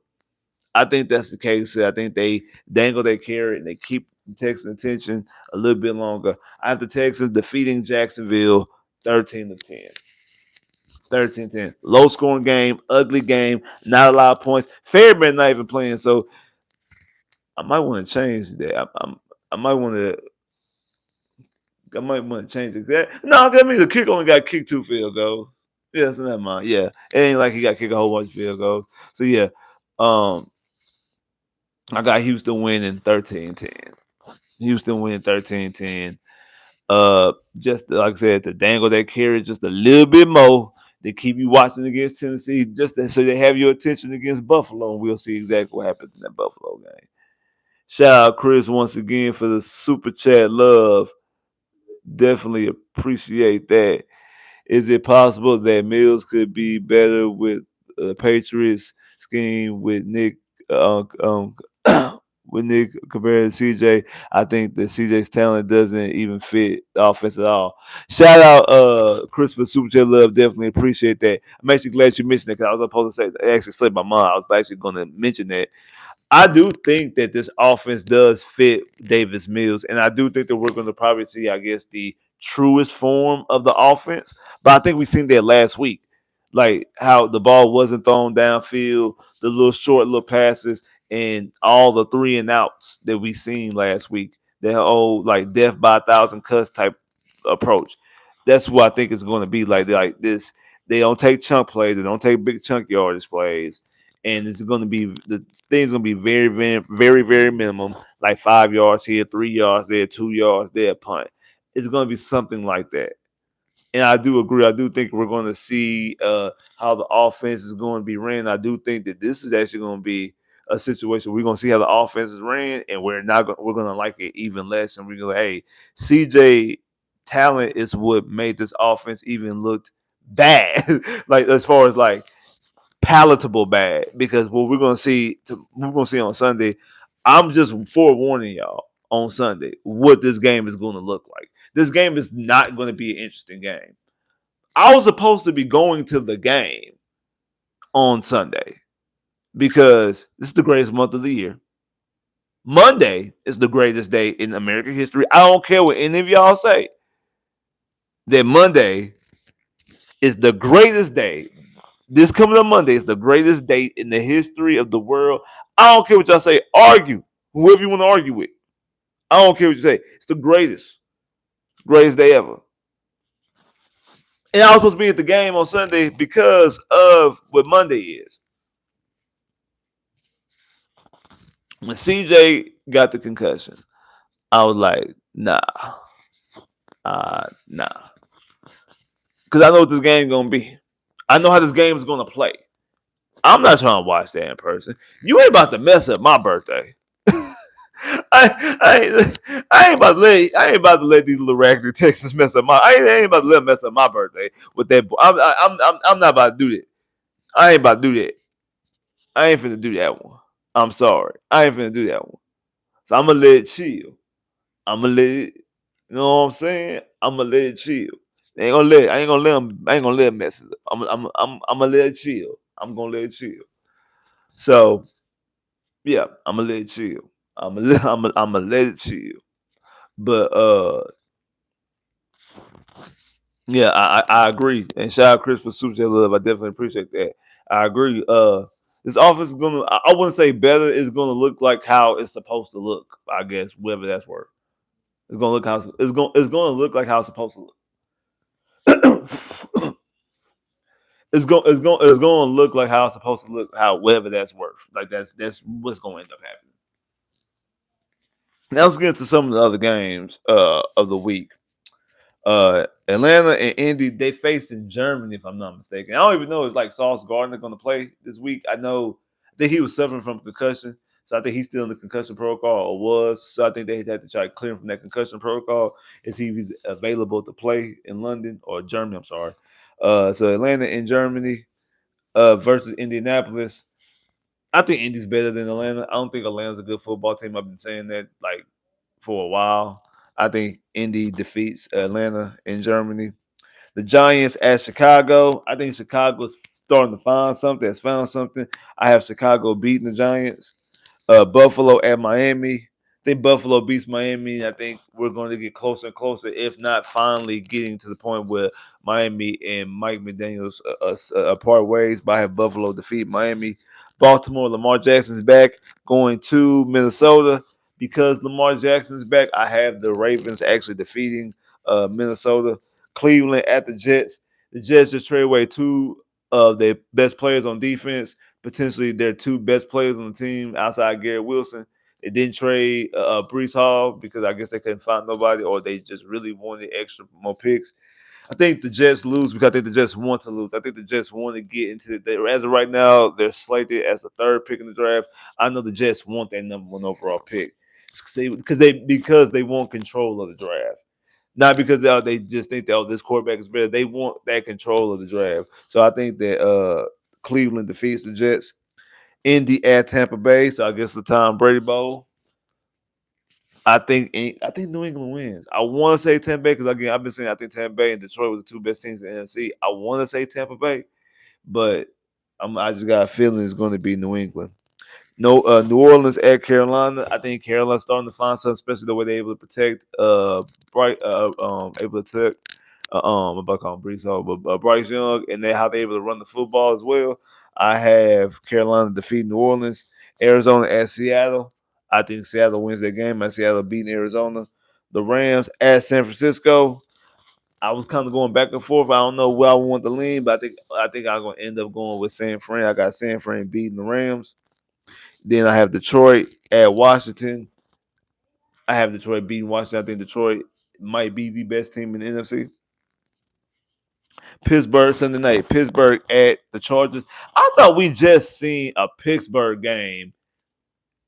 I think that's the case. I think they dangle that carrot and they keep the Texans' attention a little bit longer. I have the Texans defeating Jacksonville 13-10. 13-10. Low scoring game, ugly game, not a lot of points. Fairbairn not even playing, so I might want to change that. I might want to change it. No, that means the kick only got kicked 2 field goals. Yeah, so never mind. Yeah, it ain't like he got to kick a whole bunch of field goals. So yeah, um, I got Houston winning 13-10. Houston winning 13-10. Just like I said, to dangle that carry just a little bit more. They keep you watching against Tennessee, so they have your attention against Buffalo, and we'll see exactly what happens in that Buffalo game. Shout out Chris once again for the super chat love. Definitely appreciate that. Is it possible that Mills could be better with the Patriots scheme with Nick with Nick compared to CJ? I think that CJ's talent doesn't even fit the offense at all. Shout out Christopher Super Chat Love. Definitely appreciate that. I'm actually glad you mentioned that because I was supposed to say actually slipped my mind. I was actually going to mention that I do think that this offense does fit Davis Mills, and I do think that we're going to probably see, I guess, the truest form of the offense. But I think we seen that last week, like how the ball wasn't thrown downfield, the little short little passes, and all the three and outs that we seen last week. That old like death by a thousand cuts type approach. That's what I think it's going to be like this. They don't take chunk plays. They don't take big chunk yardage plays, and it's going to be the thing's going to be very, very, very, very minimum, like 5 yards here, 3 yards there, 2 yards there, punt. It's going to be something like that. And I do agree. I do think we're going to see how the offense is going to be ran. I do think that this is actually going to be a situation we're going to see how the offense is ran, and we're going to like it even less. And we're going to, hey, CJ talent is what made this offense even look bad. Like as far as like palatable bad, because what we're gonna see on Sunday. I'm just forewarning y'all on Sunday what this game is going to look like. This game is not going to be an interesting game. I was supposed to be going to the game on Sunday because this is the greatest month of the year. Monday is the greatest day in American history. I don't care what any of y'all say. That Monday is the greatest day. This coming up Monday is the greatest date in the history of the world. I don't care what y'all say. Argue. Whoever you want to argue with. I don't care what you say. It's the greatest day ever. And I was supposed to be at the game on Sunday because of what Monday is. When CJ got the concussion, I was like, nah. Nah. Because I know what this game's going to be. I know how this game is going to play. I'm not trying to watch that in person. You ain't about to mess up my birthday. I ain't about to let these little raggedy Texans mess up I ain't about to let them mess up my birthday with that. I'm not about to do that. I ain't about to do that. I ain't finna do that one. I'm sorry. I ain't finna do that one. So I'm gonna let it chill. I'm gonna let it. You know what I'm saying? I'm gonna let it chill. I ain't gonna let them. I ain't gonna let them mess it up. I'm gonna let it chill. I'm gonna let it chill. So yeah, I'm gonna let it chill. I'm gonna let it chill. But yeah, I agree. And shout out Chris for Super Chat Love. I definitely appreciate that. I agree. This offense is gonna I wouldn't say better, it's gonna look like how it's supposed to look, I guess, whatever that's worth. It's gonna look like how it's supposed to look. It's gonna look like how it's supposed to look, how whatever that's worth. Like that's what's gonna end up happening. Now let's get into some of the other games of the week. Atlanta and Indy, they face in Germany, if I'm not mistaken. I don't even know if like Sauce Gardner going to play this week. I think he was suffering from concussion, so I think he's still in the concussion protocol or was. So I think they had to try to clear him from that concussion protocol and see if he's available to play in London or Germany. I'm sorry. So Atlanta and Germany versus Indianapolis. I think Indy's better than Atlanta. I don't think Atlanta's a good football team. I've been saying that like for a while. I think Indy defeats Atlanta in Germany. The Giants at Chicago. I think Chicago's starting to find something. Has found something. I have Chicago beating the Giants. Buffalo at Miami. I think Buffalo beats Miami. I think we're going to get closer and closer, if not finally getting to the point where Miami and Mike McDaniels part ways. But I have Buffalo defeat Miami. Baltimore, Lamar Jackson's back, going to Minnesota. Because Lamar Jackson's back, I have the Ravens actually defeating Minnesota. Cleveland at the Jets. The Jets just trade away two of their best players on defense, potentially their two best players on the team outside Garrett Wilson. They didn't trade Brees Hall because I guess they couldn't find nobody, or they just really wanted extra more picks. I think the Jets lose because I think the Jets want to lose. I think the Jets want to get into as of right now, they're slated as the third pick in the draft. I know the Jets want that number one overall pick because they want control of the draft. Not because they just think that this quarterback is better. They want that control of the draft. So I think that Cleveland defeats the Jets. Indy at Tampa Bay. So I guess the Tom Brady Bowl. I think New England wins. I want to say Tampa Bay because again I've been saying I think Tampa Bay and Detroit were the two best teams in the NFC. I want to say Tampa Bay, but I just got a feeling it's going to be New England. No, New Orleans at Carolina. I think Carolina's starting to find something, especially the way they're able to protect able to protect I'm about to call him Brees Hall, but Bryce Young, and then how they're able to run the football as well. I have Carolina defeating New Orleans, Arizona at Seattle. I think Seattle wins that game. I Seattle beating Arizona. The Rams at San Francisco. I was kind of going back and forth. I don't know where I want to lean, but I think I'm gonna end up going with San Fran. I got San Fran beating the Rams. Then I have Detroit at Washington. I have Detroit beating Washington. I think Detroit might be the best team in the NFC. Pittsburgh Sunday night. Pittsburgh at the Chargers. I thought we just seen a Pittsburgh game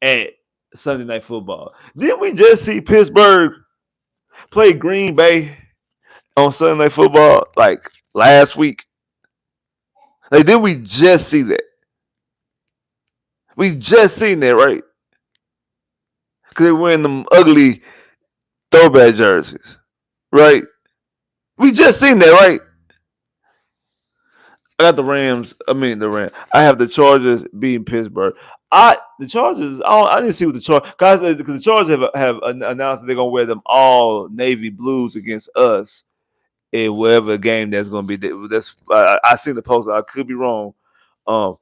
at Sunday Night Football. Didn't we just see Pittsburgh play Green Bay on Sunday Night Football like last week? Like, didn't we just see that? We just seen that, right? Because they wearing them ugly throwback jerseys, right? We just seen that, right? I got the Rams. I mean the Rams. I have the Chargers beating Pittsburgh. The Chargers. I didn't see what the Chargers guys because the Chargers have announced that they're gonna wear them all navy blues against us in whatever game that's gonna be. That's I seen the post. I could be wrong. Um,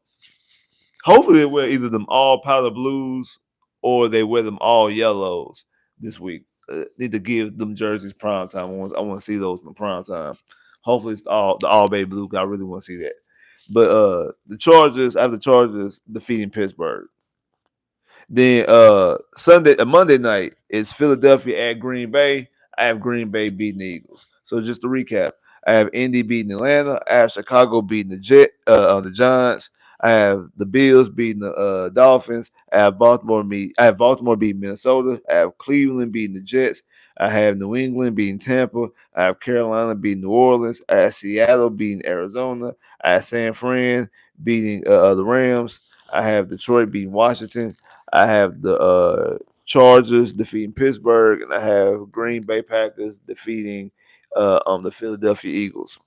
Hopefully they wear either them all powder blues or they wear them all yellows this week. Need to give them jerseys prime time. I want to see those in the prime time. Hopefully it's all bay blue. 'Cause I really want to see that. But the Chargers, I have the Chargers defeating Pittsburgh. Then Monday night is Philadelphia at Green Bay. I have Green Bay beating the Eagles. So just to recap, I have Indy beating Atlanta. I have Chicago beating the Giants. I have the Bills beating the Dolphins. I have Baltimore beating Minnesota. I have Cleveland beating the Jets. I have New England beating Tampa. I have Carolina beating New Orleans. I have Seattle beating Arizona. I have San Fran beating the Rams. I have Detroit beating Washington. I have the Chargers defeating Pittsburgh, and I have Green Bay Packers defeating the Philadelphia Eagles.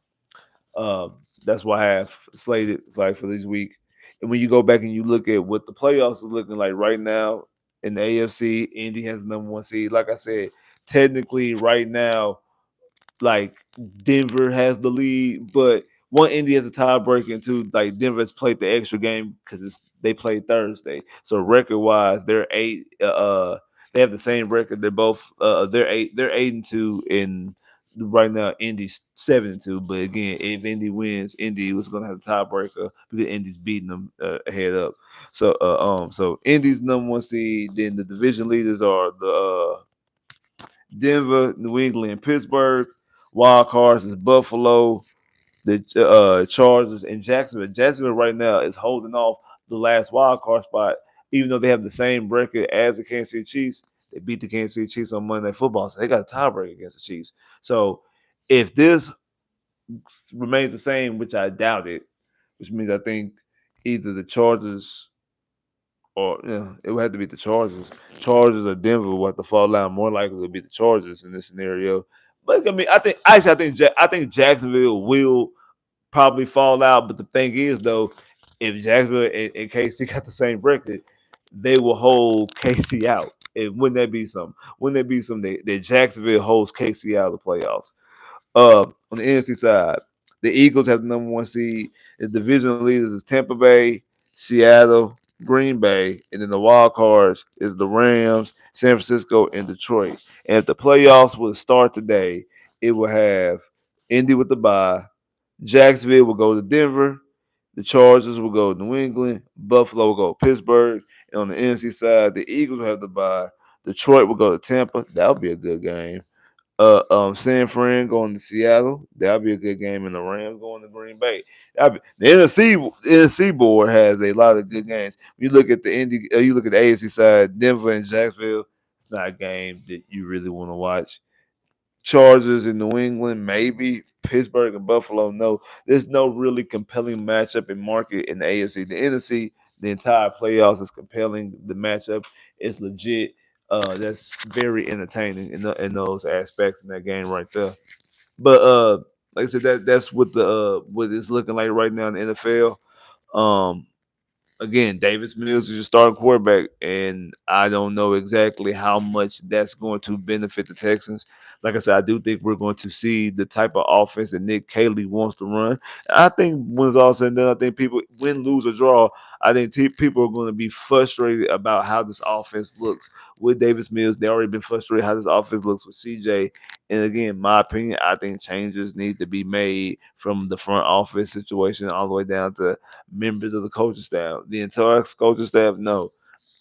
That's what I have slated like for this week. And when you go back and you look at what the playoffs are looking like right now in the AFC, Indy has the number one seed. Like I said, technically right now, like Denver has the lead, but one Indy has a tiebreaker, and two, like Denver's played the extra game because they played Thursday. So record wise, they're eight. They have the same record. They're both they're 8-2, and right now Indy's 7-2. But again, if Indy wins, Indy was gonna have a tiebreaker because Indy's beating them head up. So Indy's number one seed. Then the division leaders are the Denver, New England, and Pittsburgh. Wild cards is Buffalo, the Chargers, and Jacksonville. Jacksonville right now is holding off the last wild card spot, even though they have the same record as the Kansas City Chiefs. They beat the Kansas City Chiefs on Monday Night Football, so they got a tiebreaker against the Chiefs. So if this remains the same, which I doubt it, which means I think either the Chargers or it would have to be the Chargers. Chargers or Denver will have to fall out. More likely to be the Chargers in this scenario. But I mean, I think Jacksonville will probably fall out. But the thing is, though, if Jacksonville and KC got the same record, they will hold KC out. And wouldn't that be something? Wouldn't that be something that Jacksonville holds KC out of the playoffs? On the NFC side, the Eagles have the number one seed. The division leaders is Tampa Bay, Seattle, Green Bay, and then the wild cards is the Rams, San Francisco, and Detroit. And if the playoffs would start today, it will have Indy with the bye, Jacksonville will go to Denver. The Chargers will go to New England. Buffalo will go to Pittsburgh. And on the NFC side, the Eagles will have to bye. Detroit will go to Tampa. That'll be a good game. San Fran going to Seattle. That'll be a good game. And the Rams going to Green Bay. The NFC board has a lot of good games. You look at you look at the AFC side, Denver and Jacksonville. It's not a game that you really want to watch. Chargers in New England, maybe Pittsburgh and Buffalo. No, there's no really compelling matchup in market in the AFC. The NFC, the entire playoffs is compelling. The matchup is legit. That's very entertaining in those aspects in that game right there. But like I said, that's what it's looking like right now in the NFL. Um, Again, Davis Mills is your starting quarterback, and I don't know exactly how much that's going to benefit the Texans. Like I said, I do think we're going to see the type of offense that Nick Caley wants to run. I think when it's all said and done, I think people win, lose, or draw. I think people are going to be frustrated about how this offense looks with Davis Mills. They already been frustrated how this offense looks with CJ. And again, my opinion, I think changes need to be made from the front office situation all the way down to members of the coaching staff. The entire coaching staff, no,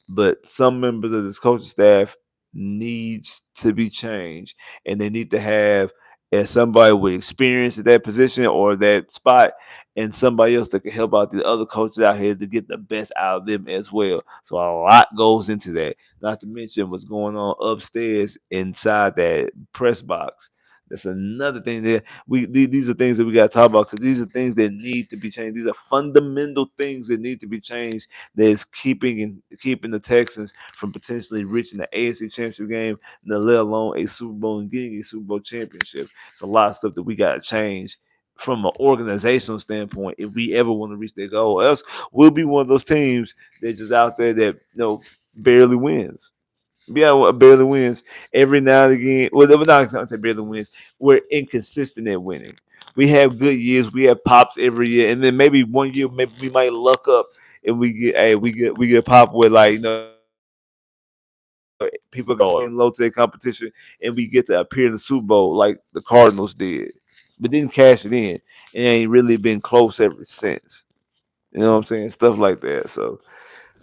but some members of this coaching staff needs to be changed, and they need to have as somebody with experience at that position or that spot, and somebody else that can help out the other coaches out here to get the best out of them as well. So a lot goes into that. Not to mention what's going on upstairs inside that press box. That's another thing that these are things that we got to talk about because these are things that need to be changed. These are fundamental things that need to be changed that is keeping the Texans from potentially reaching the AFC Championship game, let alone a Super Bowl and getting a Super Bowl championship. It's a lot of stuff that we got to change from an organizational standpoint if we ever want to reach that goal. Else, we'll be one of those teams that just out there that barely wins. Yeah, well, barely wins every now and again. Well, we're not going to say barely wins. We're inconsistent at winning. We have good years. We have pops every year, and then maybe one year, maybe we might luck up and we get pop with like people go in low tech competition, and we get to appear in the Super Bowl like the Cardinals did, but didn't cash it in. It ain't really been close ever since. You know what I'm saying? Stuff like that. So,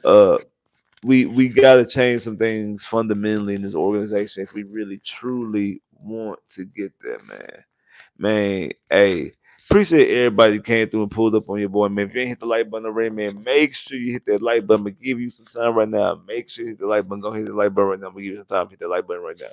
uh, we got to change some things fundamentally in this organization if we really truly want to get there, man. Man, hey, appreciate everybody that came through and pulled up on your boy, man. If you ain't hit the like button already, man, make sure you hit that like button. I'm gonna give you some time right now. Make sure you hit the like button. Go hit the like button right now. I'm gonna give you some time. Hit that like button right now.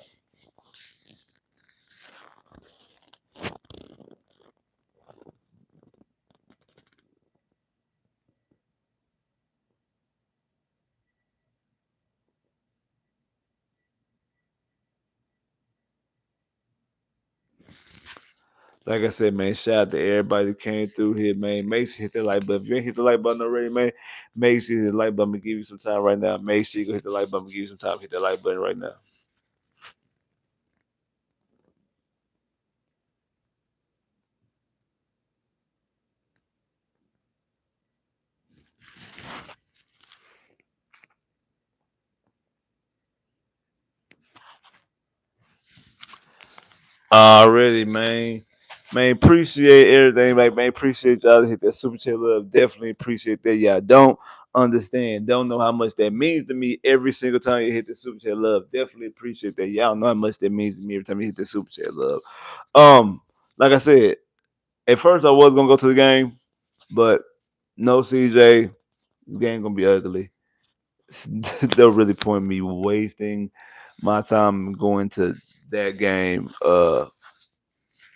Like I said, man, shout out to everybody that came through here, man. Make sure you hit that like button. If you ain't hit the like button already, man, make sure you hit the like button. I'm gonna give you some time right now. Make sure you go hit the like button. I'm gonna give you some time. Hit that like button right now. Already, man. Man, appreciate everything. Like, man, appreciate y'all to hit that super chat love. Definitely appreciate that. Y'all don't understand, don't know how much that means to me every single time you hit the super chat love. Definitely appreciate that. Y'all know how much that means to me every time you hit the super chat love. Like I said, at first I was gonna go to the game, but no CJ, this game gonna be ugly. They'll really point me wasting my time going to that game.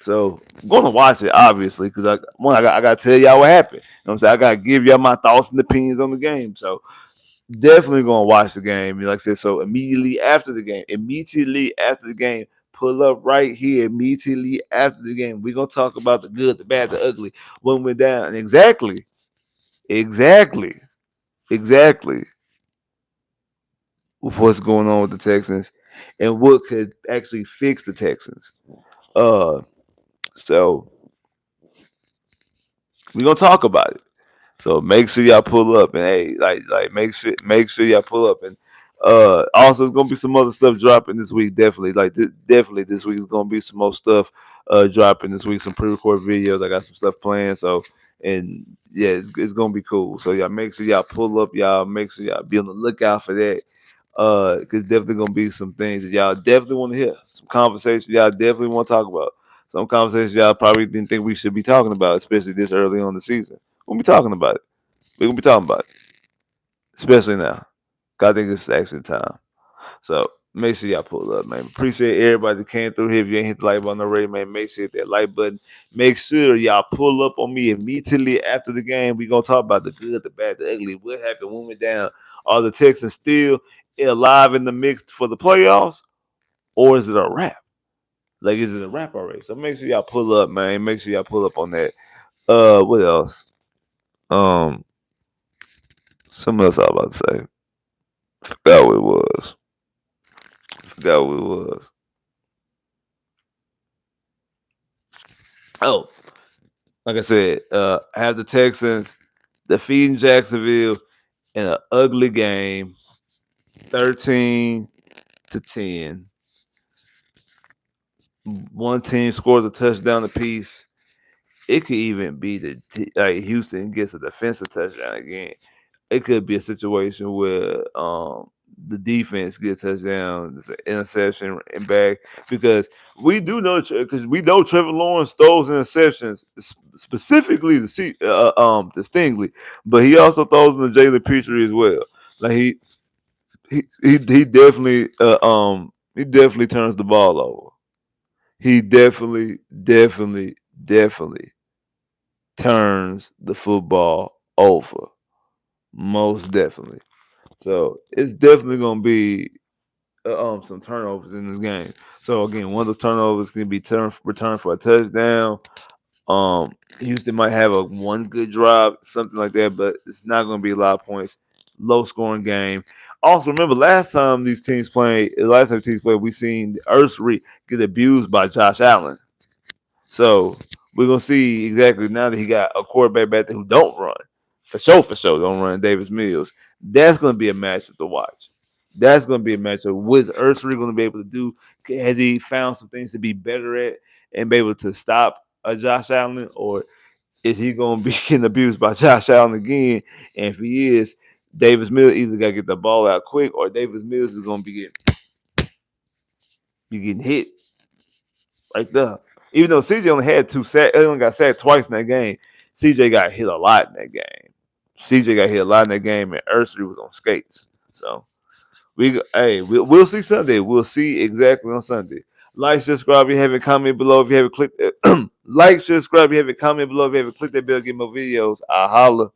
So I'm gonna watch it obviously because I gotta tell y'all what happened. You know what I'm saying? I gotta give y'all my thoughts and opinions on the game. So definitely gonna watch the game. Like I said, so immediately after the game, pull up right here. Immediately after the game, we're gonna talk about the good, the bad, the ugly when we're down. Exactly, exactly what's going on with the Texans and what could actually fix the Texans. Uh, so we're gonna talk about it. So make sure y'all pull up and hey, like make sure y'all pull up and Also, it's gonna be some other stuff dropping this week. Definitely, definitely this week is gonna be some more stuff dropping this week. Some pre-recorded videos. I got some stuff planned. So, and yeah, it's gonna be cool. So y'all make sure y'all pull up. Y'all make sure y'all be on the lookout for that. Cause definitely gonna be some things that y'all definitely want to hear. Some conversations y'all definitely want to talk about. Some conversations y'all probably didn't think we should be talking about, especially this early on the season. We'll be talking about it. We're gonna be talking about it, especially now. 'Cause I think this is actually time. So make sure y'all pull up, man. Appreciate everybody that came through here. If you ain't hit the like button already, man, make sure you hit that like button. Make sure y'all pull up on me immediately after the game. We gonna talk about the good, the bad, the ugly. What happened when we went down? Are the Texans still alive in the mix for the playoffs, or is it a wrap? Like, is it a wrap already? So make sure y'all pull up, man. Make sure y'all pull up on that. What else? Um, something else I was about to say. Forgot what it was. Forgot what it was. Oh, like I said, have the Texans defeating Jacksonville in an ugly game, 13-10. One team scores a touchdown apiece. It could even be Houston gets a defensive touchdown again. It could be a situation where the defense gets a touchdown, it's an interception and back, because we know Trevor Lawrence throws interceptions specifically distinctly, but he also throws them to Jalen Petrie as well. Like he definitely he definitely turns the ball over. He definitely turns the football over. Most definitely. So it's definitely gonna be some turnovers in this game. So again, one of those turnovers can be returned for a touchdown. Houston might have a one good drive, something like that, but it's not gonna be a lot of points. Low scoring game. Also, remember last time teams played, we seen Ursary get abused by Josh Allen. So we're gonna see exactly now that he got a quarterback back there who don't run. For sure, don't run Davis Mills. That's gonna be a matchup to watch. That's gonna be a matchup. What's Ursary gonna be able to do? Has he found some things to be better at and be able to stop Josh Allen, or is he gonna be getting abused by Josh Allen again? And if he is, Davis Mills either gotta get the ball out quick, or Davis Mills is gonna be getting hit right there. Even though CJ only had two sacks, he only got sacked twice in that game. CJ got hit a lot in that game. CJ got hit a lot in that game, and Ursary was on skates. So we'll see Sunday. We'll see exactly on Sunday. Like, subscribe if you haven't, comment below if you haven't clicked. Like, subscribe if you haven't, comment below if you haven't clicked that bell, get more videos. I holla.